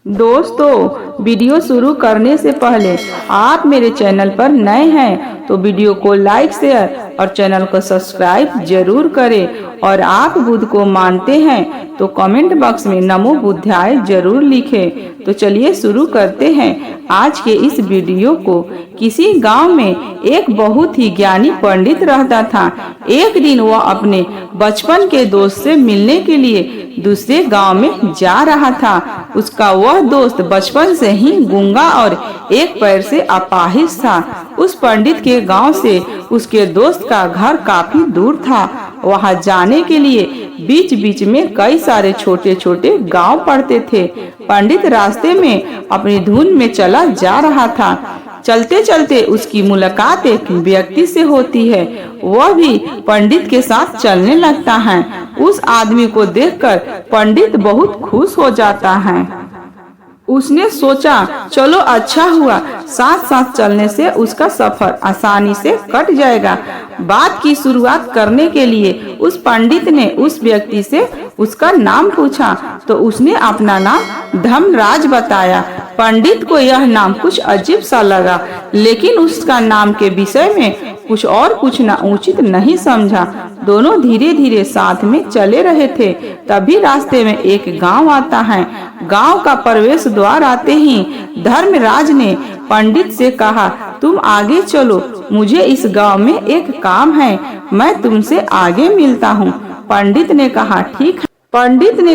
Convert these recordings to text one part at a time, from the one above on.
दोस्तों, वीडियो शुरू करने से पहले आप मेरे चैनल पर नए हैं तो वीडियो को लाइक शेयर और चैनल को सब्सक्राइब जरूर करें। और आप बुद्ध को मानते हैं तो कमेंट बॉक्स में नमो बुद्धाय जरूर लिखें। तो चलिए शुरू करते हैं आज के इस वीडियो को। किसी गांव में एक बहुत ही ज्ञानी पंडित रहता था। एक दिन वह अपने बचपन के दोस्त से मिलने के लिए दूसरे गांव में जा रहा था। उसका वह दोस्त बचपन से ही गूंगा और एक पैर से अपाहिज था। उस पंडित के गांव से उसके दोस्त का घर काफी दूर था। वहां जाने के लिए बीच बीच में कई सारे छोटे छोटे गांव पड़ते थे। पंडित रास्ते में अपनी धुन में चला जा रहा था। चलते चलते उसकी मुलाकात एक व्यक्ति से होती है। वह भी पंडित के साथ चलने लगता है। उस आदमी को देखकर पंडित बहुत खुश हो जाता है। उसने सोचा चलो अच्छा हुआ, साथ साथ चलने से उसका सफर आसानी से कट जाएगा। बात की शुरुआत करने के लिए उस पंडित ने उस व्यक्ति से उसका नाम पूछा तो उसने अपना नाम धर्मराज बताया। पंडित को यह नाम कुछ अजीब सा लगा, लेकिन उसका नाम के विषय में कुछ और पूछना उचित नहीं समझा। दोनों धीरे धीरे साथ में चले रहे थे। तभी रास्ते में एक गांव आता है। गांव का प्रवेश द्वार आते ही धर्मराज ने पंडित से कहा, तुम आगे चलो, मुझे इस गांव में एक काम है, मैं तुमसे आगे मिलता हूँ। पंडित ने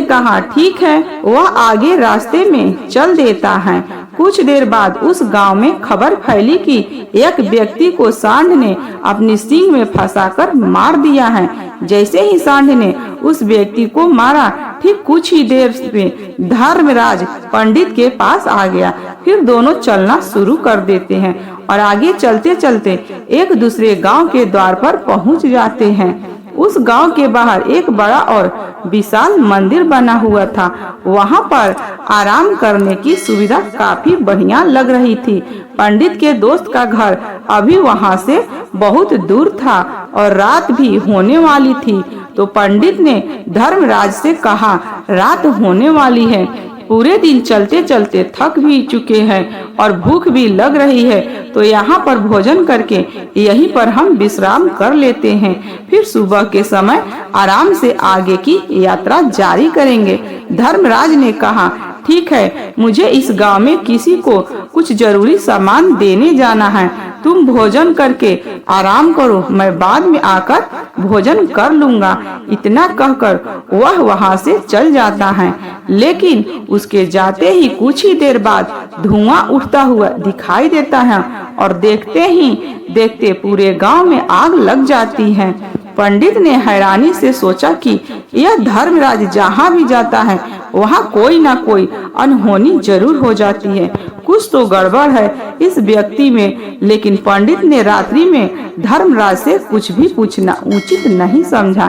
कहा ठीक है। वह आगे रास्ते में चल देता है। कुछ देर बाद उस गांव में खबर फैली कि एक व्यक्ति को सांड ने अपनी सींग में फंसाकर मार दिया है। जैसे ही सांड ने उस व्यक्ति को मारा, ठीक कुछ ही देर में धर्मराज पंडित के पास आ गया। फिर दोनों चलना शुरू कर देते हैं और आगे चलते चलते एक दूसरे गांव के द्वार पर पहुंच जाते हैं। उस गांव के बाहर एक बड़ा और विशाल मंदिर बना हुआ था। वहां पर आराम करने की सुविधा काफी बढ़िया लग रही थी। पंडित के दोस्त का घर अभी वहां से बहुत दूर था और रात भी होने वाली थी। तो पंडित ने धर्मराज से कहा, रात होने वाली है, पूरे दिन चलते चलते थक भी चुके हैं और भूख भी लग रही है, तो यहाँ पर भोजन करके यहीं पर हम विश्राम कर लेते हैं। फिर सुबह के समय आराम से आगे की यात्रा जारी करेंगे। धर्मराज ने कहा, ठीक है, मुझे इस गांव में किसी को कुछ जरूरी सामान देने जाना है। तुम भोजन करके आराम करो, मैं बाद में आकर भोजन कर लूंगा। इतना कहकर वह वहां से चल जाता है। लेकिन उसके जाते ही कुछ ही देर बाद धुआं उठता हुआ दिखाई देता है और देखते ही देखते पूरे गांव में आग लग जाती है। पंडित ने हैरानी से सोचा कि यह धर्मराज जहाँ भी जाता है वहाँ कोई ना कोई अनहोनी जरूर हो जाती है। कुछ तो गड़बड़ है इस व्यक्ति में। लेकिन पंडित ने रात्रि में धर्मराज से कुछ भी पूछना उचित नहीं समझा।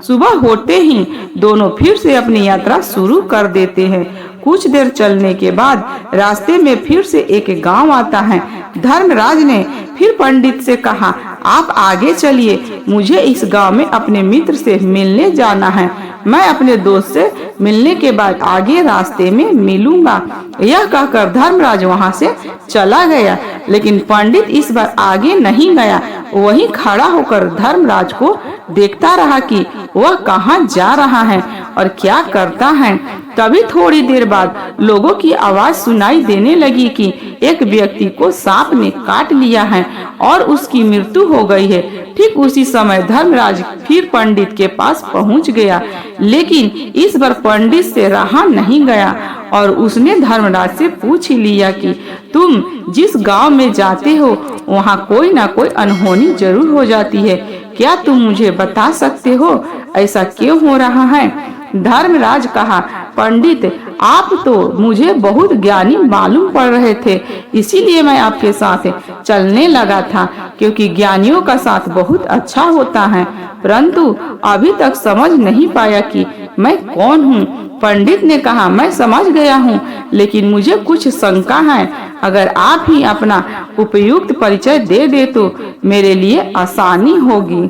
सुबह होते ही दोनों फिर से अपनी यात्रा शुरू कर देते हैं। कुछ देर चलने के बाद रास्ते में फिर से एक गांव आता है। धर्मराज ने फिर पंडित से कहा, आप आगे चलिए, मुझे इस गांव में अपने मित्र से मिलने जाना है। मैं अपने दोस्त से मिलने के बाद आगे रास्ते में मिलूंगा। यह कहकर धर्मराज वहां से चला गया। लेकिन पंडित इस बार आगे नहीं गया, वहीं खड़ा होकर धर्मराज को देखता रहा कि वह कहाँ जा रहा है और क्या करता है। तभी थोड़ी देर बाद लोगों की आवाज सुनाई देने लगी कि एक व्यक्ति को सांप ने काट लिया है और उसकी मृत्यु हो गई है। ठीक उसी समय धर्मराज फिर पंडित के पास पहुंच गया। लेकिन इस बार पंडित से रहा नहीं गया और उसने धर्मराज से पूछ ही लिया कि तुम जिस गांव में जाते हो वहां कोई ना कोई अनहोनी जरूर हो जाती है। क्या तुम मुझे बता सकते हो ऐसा क्यों हो रहा है? धर्मराज कहा, पंडित, आप तो मुझे बहुत ज्ञानी मालूम पड़ रहे थे, इसीलिए मैं आपके साथ चलने लगा था, क्योंकि ज्ञानियों का साथ बहुत अच्छा होता है। परंतु अभी तक समझ नहीं पाया कि मैं कौन हूँ। पंडित ने कहा, मैं समझ गया हूँ, लेकिन मुझे कुछ शंका है। अगर आप ही अपना उपयुक्त परिचय दे दे तो मेरे लिए आसानी होगी।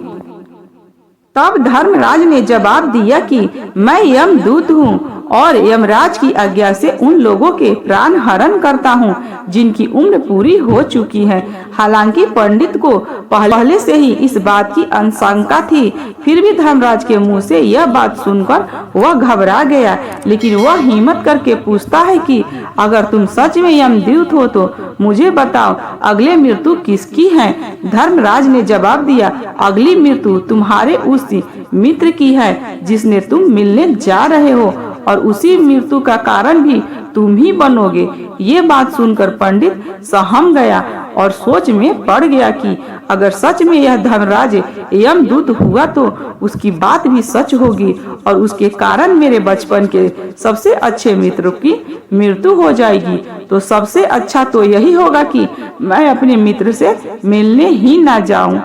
तब धर्मराज ने जवाब दिया कि मैं यमदूत हूँ और यमराज की आज्ञा से उन लोगों के प्राण हरण करता हूँ जिनकी उम्र पूरी हो चुकी है। हालांकि पंडित को पहले से ही इस बात की आशंका थी, फिर भी धर्मराज के मुंह से यह बात सुनकर वह घबरा गया। लेकिन वह हिम्मत करके पूछता है कि अगर तुम सच में यमदूत हो तो मुझे बताओ, अगले मृत्यु किसकी है? धर्मराज ने जवाब दिया, अगली मृत्यु तुम्हारे उस मित्र की है जिसने तुम मिलने जा रहे हो, और उसी मृत्यु का कारण भी तुम ही बनोगे। ये बात सुनकर पंडित सहम गया और सोच में पड़ गया कि अगर सच में यह धर्मराज यमदूत हुआ तो उसकी बात भी सच होगी और उसके कारण मेरे बचपन के सबसे अच्छे मित्र की मृत्यु हो जाएगी। तो सबसे अच्छा तो यही होगा कि मैं अपने मित्र से मिलने ही ना जाऊं।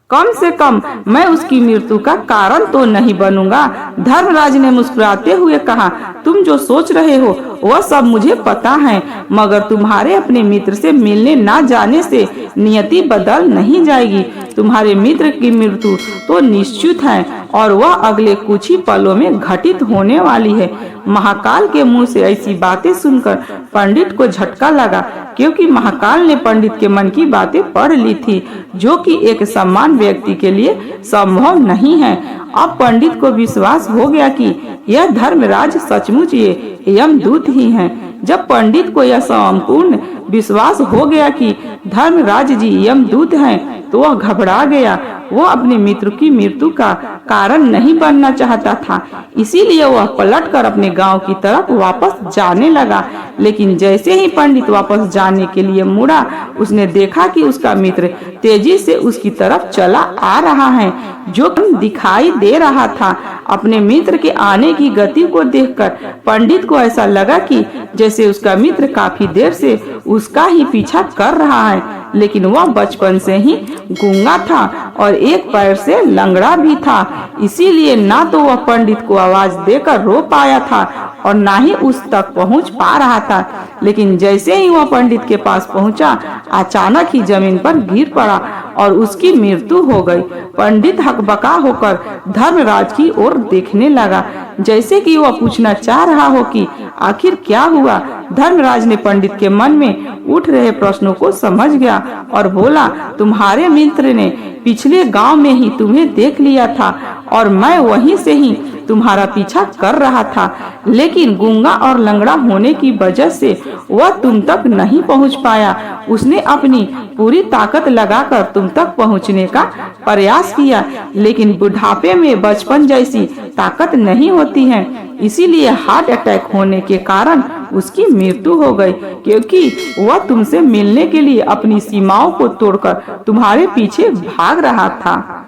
कम से कम मैं उसकी मृत्यु का कारण तो नहीं बनूंगा। धर्मराज ने मुस्कुराते हुए कहा, तुम जो सोच रहे हो वह सब मुझे पता है, मगर तुम्हारे अपने मित्र से मिलने ना जाने से नियति बदल नहीं जाएगी। तुम्हारे मित्र की मृत्यु तो निश्चित है और वह अगले कुछ ही पलों में घटित होने वाली है। महाकाल के मुंह से ऐसी बातें सुनकर पंडित को झटका लगा, क्योंकि महाकाल ने पंडित के मन की बातें पढ़ ली थी, जो कि एक समान व्यक्ति के लिए संभव नहीं है। अब पंडित को विश्वास हो गया कि यह धर्मराज सचमुच ये यमदूत ही हैं। जब पंडित को यह संपूर्ण विश्वास हो गया कि धर्मराज जी यमदूत हैं, तो वह घबरा गया। वह अपने मित्र की मृत्यु का कारण नहीं बनना चाहता था, इसीलिए वह पलटकर अपने गांव की तरफ वापस जाने लगा। लेकिन जैसे ही पंडित वापस जाने के लिए मुड़ा, उसने देखा कि उसका मित्र तेजी से उसकी तरफ चला आ रहा है, जो दिखाई दे रहा था। अपने मित्र के आने की गति को देखकर पंडित को ऐसा लगा कि जैसे उसका मित्र काफी देर से उसका ही पीछा कर रहा है, लेकिन वह बचपन से ही गूंगा था और एक पैर से लंगड़ा भी था, इसीलिए ना तो वह पंडित को आवाज देकर रो पाया था और ना ही उस तक पहुंच पा रहा था। लेकिन जैसे ही वह पंडित के पास पहुंचा, अचानक ही जमीन पर गिर पड़ा और उसकी मृत्यु हो गई। पंडित हकबका होकर धर्मराज की ओर देखने लगा, जैसे कि वह पूछना चाह रहा हो कि आखिर क्या हुआ। धर्मराज ने पंडित के मन में उठ रहे प्रश्नों को समझ गया और बोला, तुम्हारे मित्र ने पिछले गांव में ही तुम्हें देख लिया था और मैं वहीं से ही तुम्हारा पीछा कर रहा था, लेकिन गूंगा और लंगड़ा होने की वजह से वह तुम तक नहीं पहुंच पाया। उसने अपनी पूरी ताकत लगाकर तुम तक पहुंचने का प्रयास किया, लेकिन बुढ़ापे में बचपन जैसी ताकत नहीं होती है, इसीलिए हार्ट अटैक होने के कारण उसकी मृत्यु हो गई, क्योंकि वह तुमसे मिलने के लिए अपनी सीमाओं को तोड़कर तुम्हारे पीछे भाग रहा था।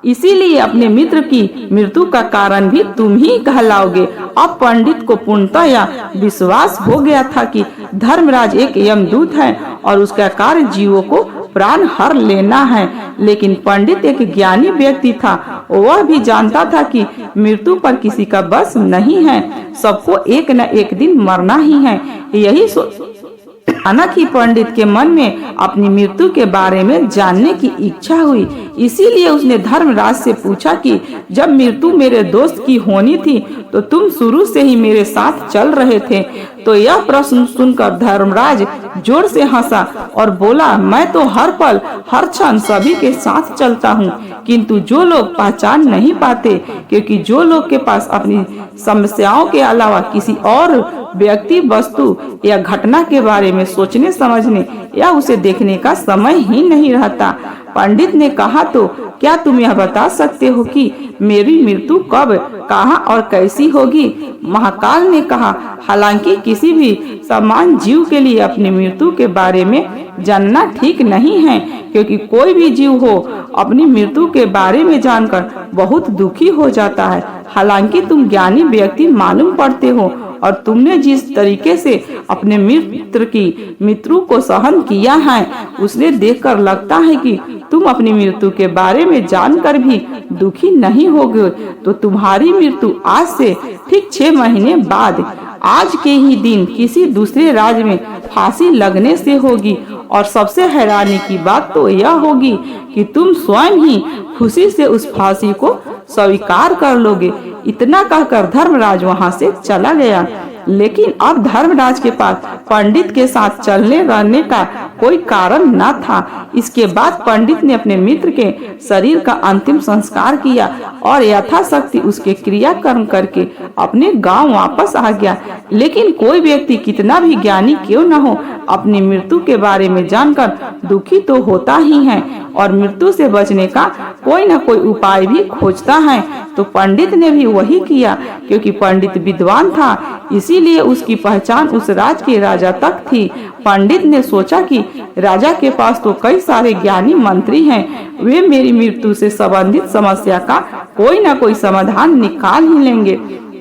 इसीलिए अपने मित्र की मृत्यु का कारण भी तुम ही कहलाओगे। अब पंडित को पूर्णतः विश्वास हो गया था कि धर्मराज एक यमदूत है और उसका कार्य जीवों को प्राण हर लेना है। लेकिन पंडित एक ज्ञानी व्यक्ति था, वह भी जानता था कि मृत्यु पर किसी का बस नहीं है, सबको एक न एक दिन मरना ही है। यही अचानक ही पंडित के मन में अपनी मृत्यु के बारे में जानने की इच्छा हुई, इसीलिए उसने धर्मराज से पूछा कि जब मृत्यु मेरे दोस्त की होनी थी तो तुम शुरू से ही मेरे साथ चल रहे थे। तो यह प्रश्न सुनकर धर्मराज जोर से हंसा और बोला, मैं तो हर पल हर क्षण सभी के साथ चलता हूँ, किंतु जो लोग पहचान नहीं पाते, क्योंकि जो लोग के पास अपनी समस्याओं के अलावा किसी और व्यक्ति, वस्तु या घटना के बारे में सोचने समझने या उसे देखने का समय ही नहीं रहता। पंडित ने कहा, तो क्या तुम यह बता सकते हो कि मेरी मृत्यु कब, कहाँ और कैसी होगी? महाकाल ने कहा, हालांकि किसी भी समान जीव के लिए अपनी मृत्यु के बारे में जानना ठीक नहीं है, क्योंकि कोई भी जीव हो अपनी मृत्यु के बारे में जानकर बहुत दुखी हो जाता है। हालांकि तुम ज्ञानी व्यक्ति मालूम पड़ते हो और तुमने जिस तरीके से अपने मित्र की मृत्यु को सहन किया है, उसने देखकर लगता है कि तुम अपनी मृत्यु के बारे में जानकर भी दुखी नहीं होगे। तो तुम्हारी मृत्यु आज से ठीक 6 महीने बाद आज के ही दिन किसी दूसरे राज्य में फांसी लगने से होगी। और सबसे हैरानी की बात तो यह होगी कि तुम स्वयं ही खुशी से उस फांसी को स्वीकार कर लोगे। इतना कहकर धर्मराज वहां से चला गया। लेकिन अब धर्मराज के पास पंडित के साथ चलने रहने का कोई कारण न था। इसके बाद पंडित ने अपने मित्र के शरीर का अंतिम संस्कार किया और यथाशक्ति उसके क्रियाकर्म करके अपने गांव वापस आ गया। लेकिन कोई व्यक्ति कितना भी ज्ञानी क्यों न हो, अपनी मृत्यु के बारे में जानकर दुखी तो होता ही है और मृत्यु से बचने का कोई न कोई उपाय भी खोजता है। तो पंडित ने भी वही किया, क्योंकि पंडित विद्वान था, इसीलिए उसकी पहचान उस राज के राजा तक थी। पंडित ने सोचा कि राजा के पास तो कई सारे ज्ञानी मंत्री हैं, वे मेरी मृत्यु से संबंधित समस्या का कोई न कोई समाधान निकाल ही लेंगे।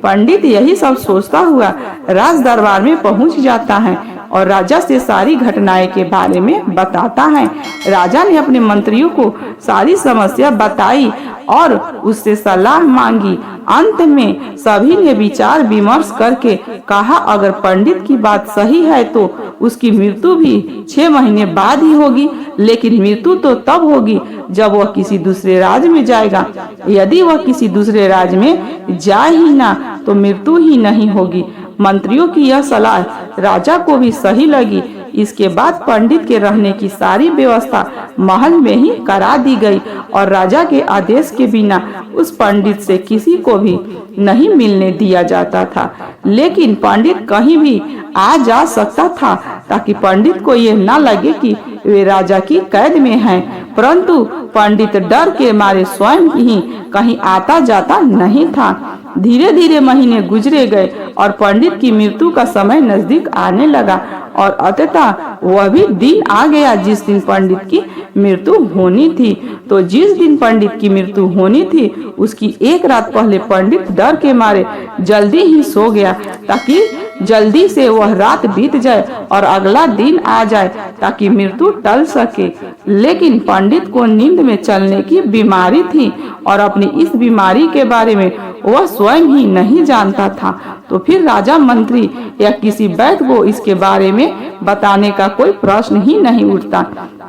पंडित यही सब सोचता हुआ राज दरबार में पहुंच जाता है और राजा से सारी घटनाएं के बारे में बताता है। राजा ने अपने मंत्रियों को सारी समस्या बताई और उससे सलाह मांगी। अंत में सभी ने विचार विमर्श करके कहा, अगर पंडित की बात सही है तो उसकी मृत्यु भी 6 महीने बाद ही होगी, लेकिन मृत्यु तो तब होगी जब वह किसी दूसरे राज्य में जाएगा। यदि वह किसी दूसरे राज्य में जाए ही ना तो मृत्यु ही नहीं होगी। मंत्रियों की यह सलाह राजा को भी सही लगी। इसके बाद पंडित के रहने की सारी व्यवस्था महल में ही करा दी गई और राजा के आदेश के बिना उस पंडित से किसी को भी नहीं मिलने दिया जाता था। लेकिन पंडित कहीं भी आ जा सकता था ताकि पंडित को ये न लगे कि वे राजा की कैद में हैं। परंतु पंडित डर के मारे स्वयं ही कहीं आता जाता नहीं था। धीरे धीरे महीने गुजरे गए और पंडित की मृत्यु का समय नजदीक आने लगा और अंततः वह भी दिन आ गया जिस दिन पंडित की मृत्यु होनी थी। तो जिस दिन पंडित की मृत्यु होनी थी उसकी एक रात पहले पंडित डर के मारे जल्दी ही सो गया ताकि जल्दी से वह रात बीत जाए और अगला दिन आ जाए ताकि मृत्यु टल सके। लेकिन पंडित को नींद में चलने की बीमारी थी और अपनी इस बीमारी के बारे में वह स्वयं ही नहीं जानता था। तो फिर राजा, मंत्री या किसी वैद्य को इसके बारे में बताने का कोई प्रश्न ही नहीं उठता।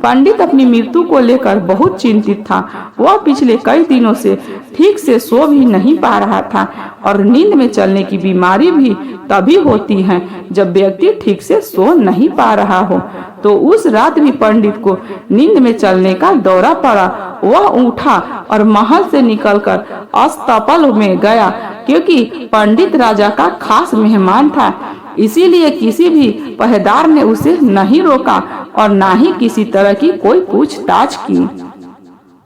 पंडित अपनी मृत्यु को लेकर बहुत चिंतित था। वह पिछले कई दिनों से ठीक से सो भी नहीं पा रहा था और नींद में चलने की बीमारी भी तभी होती है जब व्यक्ति ठीक से सो नहीं पा रहा हो। तो उस रात भी पंडित को नींद में चलने का दौरा पड़ा। वह उठा और महल से निकलकर अस्तपल में गया, क्योंकि पंडित राजा का खास मेहमान था। इसीलिए किसी भी पहरेदार ने उसे नहीं रोका और ना ही किसी तरह की कोई पूछताछ की।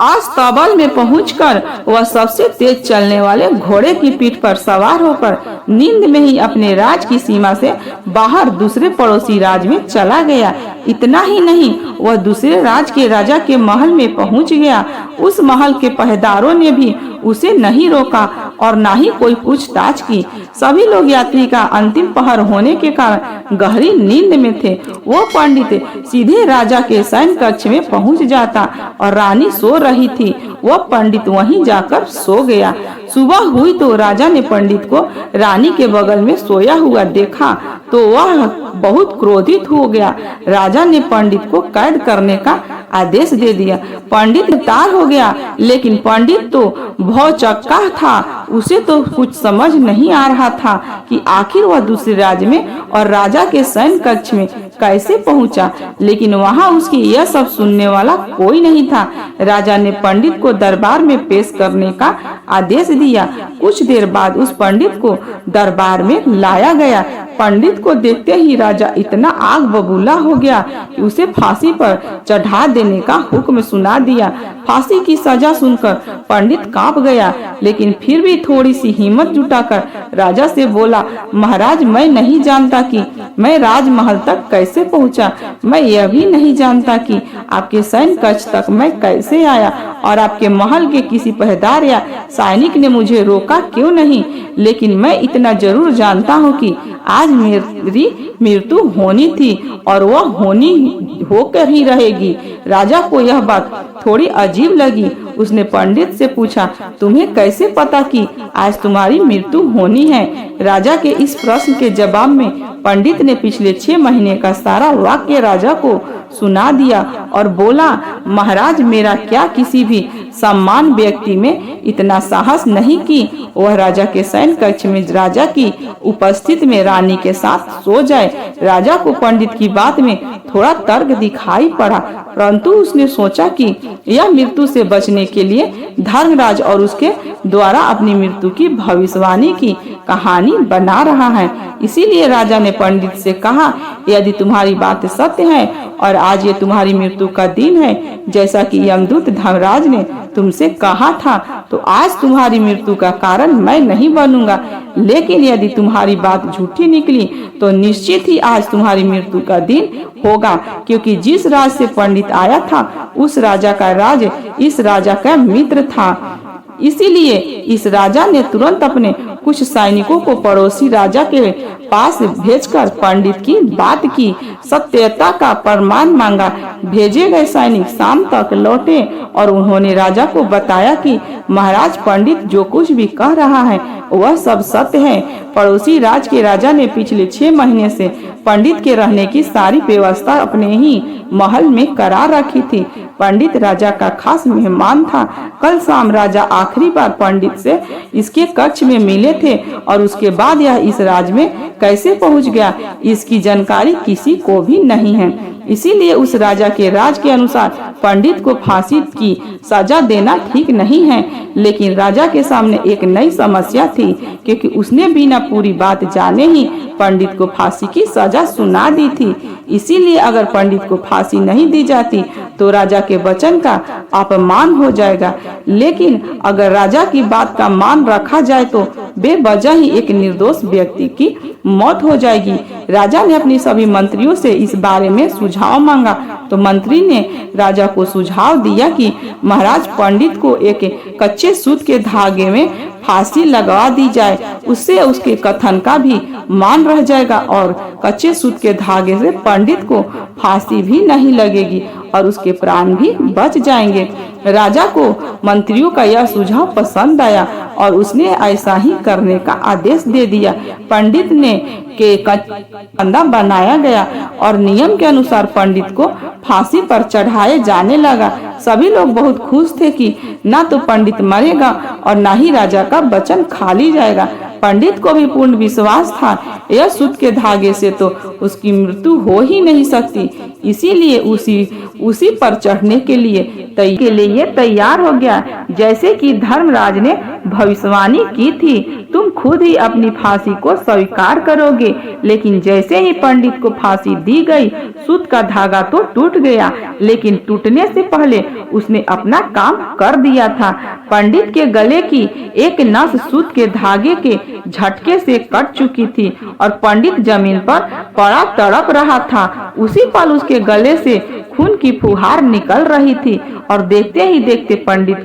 अस्तबल में पहुंचकर वह सबसे तेज चलने वाले घोड़े की पीठ पर सवार होकर नींद में ही अपने राज की सीमा से बाहर दूसरे पड़ोसी राज्य में चला गया। इतना ही नहीं, वह दूसरे राज्य के राजा के महल में पहुंच गया। उस महल के पहरेदारों ने भी उसे नहीं रोका और ना ही कोई पूछताछ की। सभी लोग यात्री का अंतिम पहर होने के कारण गहरी नींद में थे। वो पंडित सीधे राजा के शयन कक्ष में पहुंच जाता और रानी सो रही थी। वह पंडित वहीं जाकर सो गया। सुबह हुई तो राजा ने पंडित को रानी के बगल में सोया हुआ देखा तो वह बहुत क्रोधित हो गया। राजा ने पंडित को कैद करने का आदेश दे दिया। पंडित गिरफ्तार हो गया, लेकिन पंडित तो भौचक्का था। उसे तो कुछ समझ नहीं आ रहा था कि आखिर वह दूसरे राज्य में और राजा के शयन कक्ष में कैसे पहुंचा। लेकिन वहां उसकी यह सब सुनने वाला कोई नहीं था। राजा ने पंडित को दरबार में पेश करने का आदेश दिया। कुछ देर बाद उस पंडित को दरबार में लाया गया। पंडित को देखते ही राजा इतना आग बबूला हो गया कि उसे फांसी पर चढ़ा देने का हुक्म सुना दिया। फांसी की सजा सुनकर पंडित कांप गया, लेकिन फिर भी थोड़ी सी हिम्मत जुटाकर राजा से बोला, महाराज, मैं नहीं जानता कि मैं राजमहल तक कैसे कैसे पहुंचा? मैं यह भी नहीं जानता कि आपके सैन्य कक्ष तक मैं कैसे आया और आपके महल के किसी पहरेदार या सैनिक ने मुझे रोका क्यों नहीं। लेकिन मैं इतना जरूर जानता हूँ कि आज मेरी मृत्यु होनी थी और वह होनी होकर ही रहेगी। राजा को यह बात थोड़ी अजीब लगी। उसने पंडित से पूछा, तुम्हें कैसे पता कि आज तुम्हारी मृत्यु होनी है? राजा के इस प्रश्न के जवाब में पंडित ने पिछले 6 महीने का सारा वाक्य राजा को सुना दिया और बोला, महाराज, मेरा क्या किसी भी सम्मान व्यक्ति में इतना साहस नहीं कि वह राजा के सैन्य कक्ष में राजा की उपस्थिति में रानी के साथ सो जाए। राजा को पंडित की बात में थोड़ा तर्क दिखाई पड़ा, परंतु उसने सोचा कि यह मृत्यु से बचने के लिए धर्मराज और उसके द्वारा अपनी मृत्यु की भविष्यवाणी की कहानी बना रहा है। इसीलिए राजा ने पंडित से कहा, यदि तुम्हारी बात सत्य है और आज ये तुम्हारी मृत्यु का दिन है, जैसा कि यमदूत धर्मराज ने तुमसे कहा था, तो आज तुम्हारी मृत्यु का कारण मैं नहीं बनूंगा। लेकिन यदि तुम्हारी बात झूठी निकली तो निश्चित ही आज तुम्हारी मृत्यु का दिन होगा, क्योंकि जिस राज से पंडित आया था उस राजा का राज इस राजा का मित्र था। इसीलिए इस राजा ने तुरंत अपने कुछ सैनिकों को पड़ोसी राजा के पास भेजकर पंडित की बात की सत्यता का प्रमाण मांगा। भेजे गए सैनिक शाम तक लौटे और उन्होंने राजा को बताया कि महाराज, पंडित जो कुछ भी कह रहा है वह सब सत्य है। पड़ोसी राज के राजा ने पिछले 6 महीने से पंडित के रहने की सारी व्यवस्था अपने ही महल में करा रखी थी। पंडित राजा का खास मेहमान था। कल शाम राजा आखिरी बार पंडित से इसके कक्ष में मिले थे और उसके बाद यह इस राज में कैसे पहुंच गया, इसकी जानकारी किसी को भी नहीं है। इसीलिए उस राजा के राज के अनुसार पंडित को फांसी की सजा देना ठीक नहीं है। लेकिन राजा के सामने एक नई समस्या थी, क्योंकि उसने बिना पूरी बात जाने ही पंडित को फांसी की सजा सुना दी थी। इसीलिए अगर पंडित को फांसी नहीं दी जाती तो राजा के वचन का अपमान हो जाएगा। लेकिन अगर राजा की बात का मान रखा जाए तो बेवजह ही एक निर्दोष व्यक्ति की मौत हो जाएगी। राजा ने अपनी सभी मंत्रियों से इस बारे में सुझाव मांगा तो मंत्री ने राजा को सुझाव दिया कि महाराज, पंडित को एक कच्चे सूत के धागे में फांसी लगवा दी जाए। उससे उसके कथन का भी मान रह जाएगा और कच्चे सूत के धागे से पंडित को फांसी भी नहीं लगेगी और उसके प्राण भी बच जाएंगे। राजा को मंत्रियों का यह सुझाव पसंद आया और उसने ऐसा ही करने का आदेश दे दिया। पंडित ने के कंधा बनाया गया और नियम के अनुसार पंडित को फांसी पर चढ़ाए जाने लगा। सभी लोग बहुत खुश थे कि न तो पंडित मरेगा और न ही राजा का वचन खाली जाएगा। पंडित को भी पूर्ण विश्वास था, यह सूत के धागे से तो उसकी मृत्यु हो ही नहीं सकती। इसीलिए उसी पर चढ़ने के लिए तैयार हो गया, जैसे कि धर्मराज ने भविष्यवाणी की थी। तुम खुद ही अपनी फांसी को स्वीकार करोगे। लेकिन जैसे ही पंडित को फांसी दी गई, सूत का धागा तो टूट गया, लेकिन टूटने से पहले उसने अपना काम कर दिया था। पंडित के गले की एक नस सूत के धागे के झटके से कट चुकी थी और पंडित जमीन पर पड़ा तड़प रहा था। उसी पल उसके गले से खून की फुहार निकल रही थी और देखते ही देखते पंडित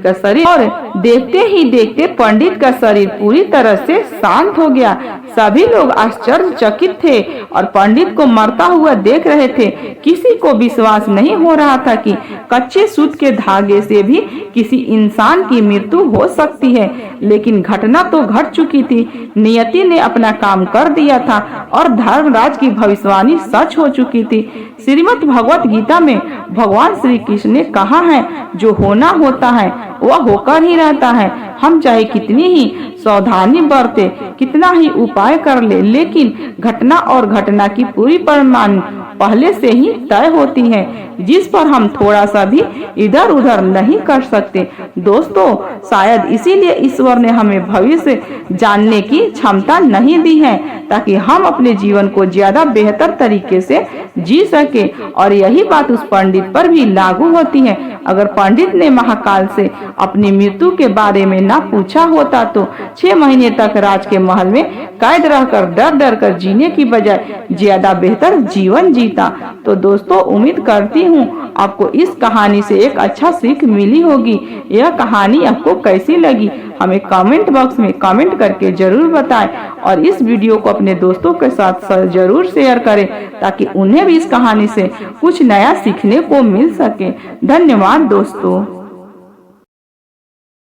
का शरीर पूरी तरह से शांत हो गया। सभी लोग आश्चर्यचकित थे और पंडित को मरता हुआ देख रहे थे। किसी को विश्वास नहीं हो रहा था कि कच्चे सूत के धागे से भी किसी इंसान की मृत्यु हो सकती है। लेकिन घटना तो घट चुकी थी। नियति ने अपना काम कर दिया था और धर्मराज की भविष्यवाणी सच हो चुकी थी। श्रीमद् भगवत गीता में भगवान श्री कृष्ण ने कहा है, जो होना होता है वह होकर ही रहता है। हम चाहे कितनी ही सावधानी बरते, कितना ही उपाय कर ले, लेकिन घटना और घटना की पूरी परिमाण पहले से ही तय होती है, जिस पर हम थोड़ा सा भी इधर उधर नहीं कर सकते। दोस्तों, शायद इसीलिए ईश्वर ने हमें भविष्य जानने की क्षमता नहीं दी है, ताकि हम अपने जीवन को ज्यादा बेहतर तरीके से जी सके। और यही बात उस पंडित पर भी लागू होती है। अगर पंडित ने महाकाल से अपनी मृत्यु के बारे में ना पूछा होता तो 6 महीने तक राज के महल में कैद रहकर डर डर कर जीने की बजाय ज्यादा बेहतर जीवन जी जीता। तो दोस्तों उम्मीद करती हूँ आपको इस कहानी से एक अच्छा सीख मिली होगी। यह कहानी आपको कैसी लगी हमें कमेंट बॉक्स में कमेंट करके जरूर बताएं और इस वीडियो को अपने दोस्तों के साथ जरूर शेयर करें ताकि उन्हें भी इस कहानी से कुछ नया सीखने को मिल सके। धन्यवाद दोस्तों।